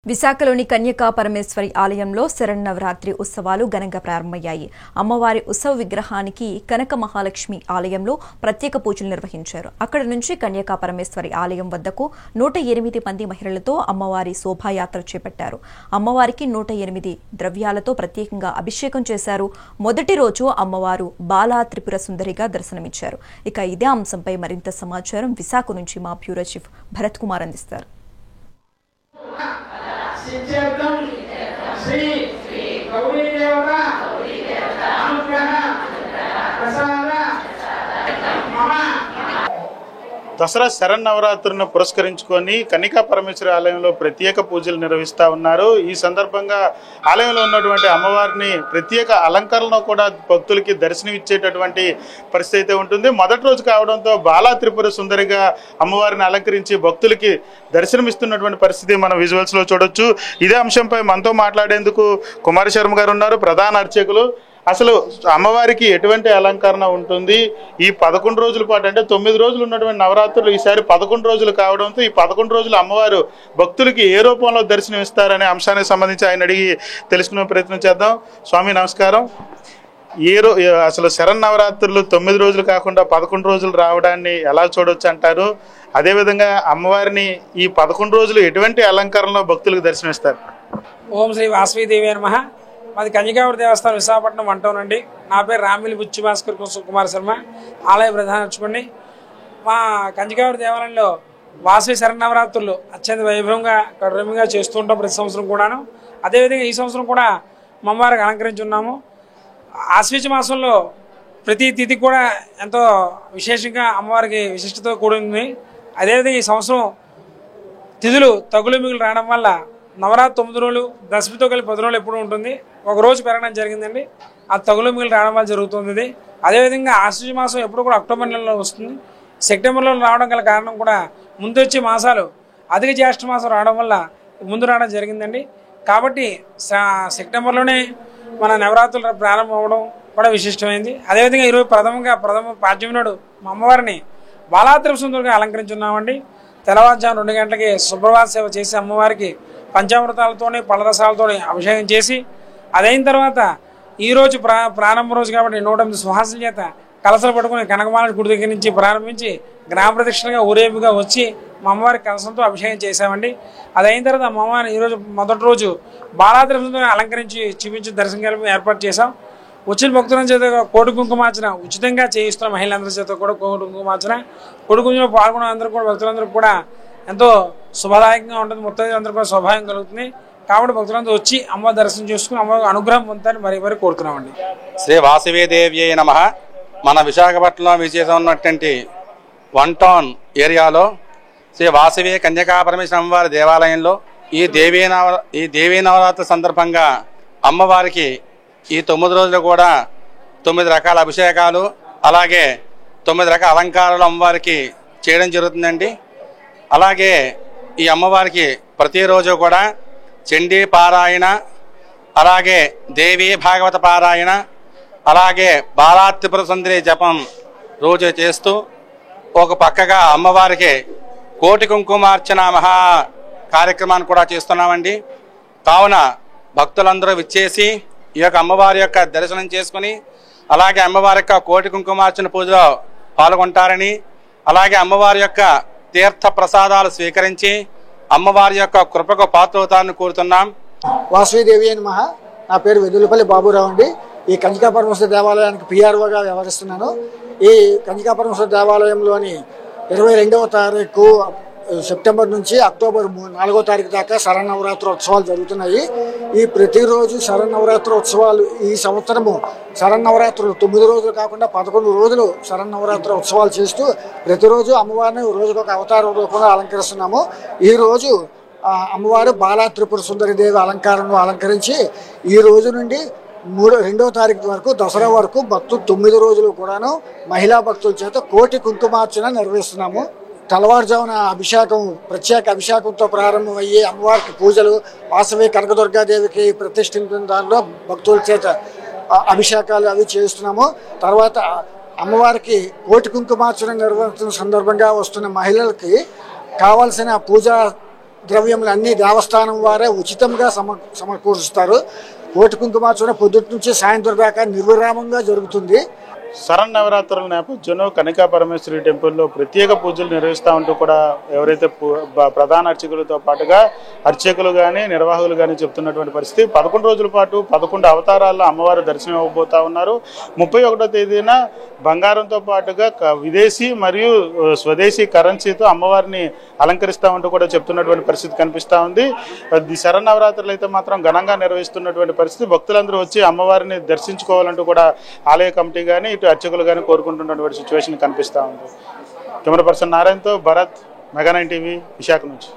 విశాఖలోని కన్యకా పరమేశ్వరి ఆలయంలో శరన్నవరాత్రి ఉత్సవాలు ఘనంగా ప్రారంభమయ్యాయి. అమ్మవారి ఉత్సవ విగ్రహానికి కనక మహాలక్ష్మి ఆలయంలో ప్రత్యేక పూజలు నిర్వహించారు. అక్కడి నుంచి కన్యకా పరమేశ్వరి ఆలయం వద్దకు 108 మంది మహిళలతో అమ్మవారి శోభాయాత్ర చేపట్టారు. అమ్మవారికి 108 ద్రవ్యాలతో ప్రత్యేకంగా అభిషేకం చేశారు. మొదటి రోజు అమ్మవారు బాలా త్రిపుర సుందరిగా దర్శనమిచ్చారు. ఇక ఇదే అంశంపై మరింత సమాచారం విశాఖ నుంచి మా బ్యూరో చీఫ్ భరత్ కుమార్ అందిస్తారు. శ్రీ గౌరీ దేవత అనుగ్రహ ప్రసాద మహా దసరా శరన్నవరాత్రులను పురస్కరించుకొని కన్యకా పరమేశ్వరి ఆలయంలో ప్రత్యేక పూజలు నిర్వహిస్తూ ఉన్నారు. ఈ సందర్భంగా ఆలయంలో ఉన్నటువంటి అమ్మవారిని ప్రత్యేక అలంకరణలో కూడా భక్తులకి దర్శనం ఇచ్చేటటువంటి పరిస్థితి అయితే ఉంటుంది. మొదటి రోజు కావడంతో బాలా త్రిపుర సుందరిగా అమ్మవారిని అలంకరించి భక్తులకి దర్శనమిస్తున్నటువంటి పరిస్థితి మనం విజువల్స్ లో చూడొచ్చు. ఇదే అంశంపై మనతో మాట్లాడేందుకు కుమార్ శర్మ గారు ఉన్నారు, ప్రధాన అర్చకులు. అసలు అమ్మవారికి ఎటువంటి అలంకరణ ఉంటుంది? ఈ 11 రోజుల పాటు, అంటే 9 రోజులు ఉన్నటువంటి నవరాత్రులు ఈసారి 11 రోజులు కావడంతో ఈ 11 రోజులు అమ్మవారు భక్తులకి ఏ రూపంలో దర్శనం ఇస్తారనే అంశానికి సంబంధించి ఆయన అడిగి తెలుసుకునే ప్రయత్నం చేద్దాం. స్వామి నమస్కారం. అసలు శరన్నవరాత్రులు 9 రోజులు కాకుండా 11 రోజులు రావడాన్ని ఎలా చూడొచ్చు అంటారు? అదేవిధంగా అమ్మవారిని ఈ 11 రోజులు ఎటువంటి అలంకరణలో భక్తులకు దర్శనమిస్తారు? ఓం శ్రీ వాసవీదేవి నమః. మాది కన్యకావరి దేవస్థానం విశాఖపట్నం వంటౌన్ అండి. నా పేరు రామిలి బుచ్చి భాస్కర్ కుమార్ శర్మ, ఆలయ ప్రధాన అర్చకుడిని. మా కన్యకావరి దేవాలయంలో వాసవి శరన్నవరాత్రులు అత్యంత వైభవంగా కఠినంగా చేస్తూ ఉంటాం ప్రతి సంవత్సరం కూడాను. అదేవిధంగా ఈ సంవత్సరం కూడా అమ్మవారికి అలంకరించున్నాము. ఆశ్వీజ మాసంలో ప్రతి తిథి కూడా ఎంతో విశేషంగా అమ్మవారికి విశిష్టతో కూడింది. అదేవిధంగా ఈ సంవత్సరం తిథులు తగులు మిగులు రావడం వల్ల నవరాత్రి 9 రోజులు దశమితో కలిపి 10 రోజులు ఎప్పుడు ఉంటుంది. ఒక రోజు పెరగడం జరిగిందండి. ఆ తగులు మిగులు రావడం వల్ల జరుగుతుంది. అదేవిధంగా ఆశ్వీజ మాసం ఎప్పుడు కూడా అక్టోబర్ నెలలో వస్తుంది. సెప్టెంబర్లో రావడం గల కారణం కూడా ముందు వచ్చే మాసాలు అధిక జ్యేష్ఠ మాసం రావడం వల్ల ముందు రావడం జరిగిందండి. కాబట్టి సెప్టెంబర్లోనే మన నవరాత్రులు ప్రారంభం అవ్వడం కూడా విశిష్టమైంది. అదేవిధంగా ఈరోజు ప్రథమ పాడ్యమి నాడు మా అమ్మవారిని బాలా త్రిపుర సుందరిగా అలంకరించున్నామండి. తెల్లవారుజాము 2 గంటలకి సుప్రభాత సేవ చేసి అమ్మవారికి పంచామృతాలతోని పళ్ళరసాలతో అభిషేకం చేసి, అదైన తర్వాత ఈరోజు ప్రారంభ రోజు కాబట్టి 108 సుహాసుల చేత కలసలు పట్టుకుని కనకమాల గుడి దగ్గర నుంచి ప్రారంభించి గ్రామ ప్రదక్షిణగా ఊరేపుగా వచ్చి మా అమ్మవారి కలసంతో అభిషేకం చేశామండి. అదైన తర్వాత మా అమ్మవారిని ఈరోజు మొదటి రోజు బాలా త్రిపుర అలంకరించి చూపించి దర్శనం ఏర్పాటు చేశాం. వచ్చిన భక్తుల చేత కోటి కుంకుమార్చన ఉచితంగా చేయిస్తున్న మహిళలందరి చేత కూడా కోటి కుంకుమార్చన. కోటి కుంకుమలో పాల్గొన్న అందరూ కూడా భక్తులందరూ కూడా ఎంతో శుభదాయకంగా ఉంటుంది. మొత్తం అందరూ కూడా సౌభాగ్యం కలుగుతుంది. కాబట్టి భక్తులందరూ వచ్చి అమ్మ దర్శనం చేసుకుని అమ్మ అనుగ్రహం పొందుతారని మరి కోరుతున్నామండి. శ్రీ వాసవీదేవ్యై నమః. మన విశాఖపట్నంలో విశేషం ఉన్నటువంటి వంటౌన్ ఏరియాలో శ్రీ వాసవి కన్యకా పరమేశ్వరి అమ్మవారి దేవాలయంలో ఈ దేవీ నవరాత్రి సందర్భంగా అమ్మవారికి ఈ 9 రోజులు కూడా 9 రకాల అభిషేకాలు, అలాగే 9 రకాల అలంకారాలు అమ్మవారికి చేయడం జరుగుతుందండి. అలాగే ఈ అమ్మవారికి ప్రతిరోజు కూడా చండీ పారాయణ, అలాగే దేవీ భాగవత పారాయణ, అలాగే బాలా త్రిపుర సుందరి జపం రోజు చేస్తూ ఒక పక్కగా అమ్మవారికి కోటి కుంకుమార్చన మహా కార్యక్రమాన్ని కూడా చేస్తున్నామండి. కావున భక్తులందరూ విచ్చేసి ఈ యొక్క అమ్మవారి యొక్క దర్శనం చేసుకుని, అలాగే అమ్మవారి యొక్క కోటి కుంకుమార్చన పూజలో పాల్గొంటారని, అలాగే అమ్మవారి యొక్క తీర్థ ప్రసాదాలు స్వీకరించి అమ్మవారి యొక్క కృపకు పాత్రవుతారని కోరుతున్నాం. వాసవీదేవి నమః. నా పేరు వెదులపల్లి బాబురావు అండి. ఈ కన్యకా పరమేశ్వరి దేవాలయానికి పిఆర్ఓగా వ్యవహరిస్తున్నాను. ఈ కన్యకా పరమేశ్వరి దేవాలయంలోని 22వ తారీఖు సెప్టెంబర్ నుంచి అక్టోబర్ 4వ తారీఖు దాకా శరన్నవరాత్రి ఉత్సవాలు జరుగుతున్నాయి. ఈ ప్రతిరోజు శరన్నవరాత్రి ఉత్సవాలు ఈ సంవత్సరము శరన్నవరాత్రులు 9 రోజులు కాకుండా 11 రోజులు శరన్నవరాత్రి ఉత్సవాలు చేస్తూ ప్రతిరోజు అమ్మవారిని రోజుకొక అవతార రూపంలో అలంకరిస్తున్నాము. ఈరోజు అమ్మవారు బాలా త్రిపుర సుందరి దేవి అలంకారంలో అలంకరించి ఈ రోజు నుండి 2వ తారీఖు వరకు దసరా వరకు భక్తులు 9 రోజులు కూడాను మహిళా భక్తుల చేత కోటి కుంకుమార్చన నిర్వహిస్తున్నాము. తెల్లవారుజామున అభిషేకం, ప్రత్యేక అభిషేకంతో ప్రారంభమయ్యే అమ్మవారికి పూజలు, వాసవి కనకదుర్గాదేవికి ప్రతిష్ఠించిన దానిలో భక్తుల చేత అభిషేకాలు అవి చేస్తున్నాము. తర్వాత అమ్మవారికి కోటి కుంకుమార్చన నిర్వహిస్తున్న సందర్భంగా వస్తున్న మహిళలకి కావాల్సిన పూజా ద్రవ్యములు అన్ని దేవస్థానం వారే ఉచితంగా సమకూరుస్తారు. కోటి కుంకుమార్చన పొద్దుటి నుంచి సాయంత్రం దాకా నిర్విరామంగా జరుగుతుంది. శరన్నవరాత్రుల నేపథ్యంలో కనికా పరమేశ్వరి టెంపుల్లో ప్రత్యేక పూజలు నిర్వహిస్తూ ఉంటూ కూడా ఎవరైతే ప్రధాన అర్చకులతో పాటుగా అర్చకులు కానీ నిర్వాహకులు కానీ చెప్తున్నటువంటి పరిస్థితి. 11 రోజుల పాటు 11 అవతారాల్లో అమ్మవారు దర్శనం ఇవ్వబోతా ఉన్నారు. 31వ తేదీన బంగారంతో పాటుగా విదేశీ మరియు స్వదేశీ కరెన్సీతో అమ్మవారిని అలంకరిస్తూ ఉంటూ కూడా చెప్తున్నటువంటి పరిస్థితి కనిపిస్తూ ఉంది. శరన్నవరాత్రులు అయితే మాత్రం ఘనంగా నిర్వహిస్తున్నటువంటి పరిస్థితి. భక్తులందరూ వచ్చి అమ్మవారిని దర్శించుకోవాలంటూ కూడా ఆలయ కమిటీ కానీ అర్చకులు కానీ కోరుకుంటున్నటువంటి సిచ్యువేషన్ కనిపిస్తూ ఉంది. కెమెరా పర్సన్ నారాయణతో భరత్, మెగా 9 టీవీ, విశాఖ నుంచి.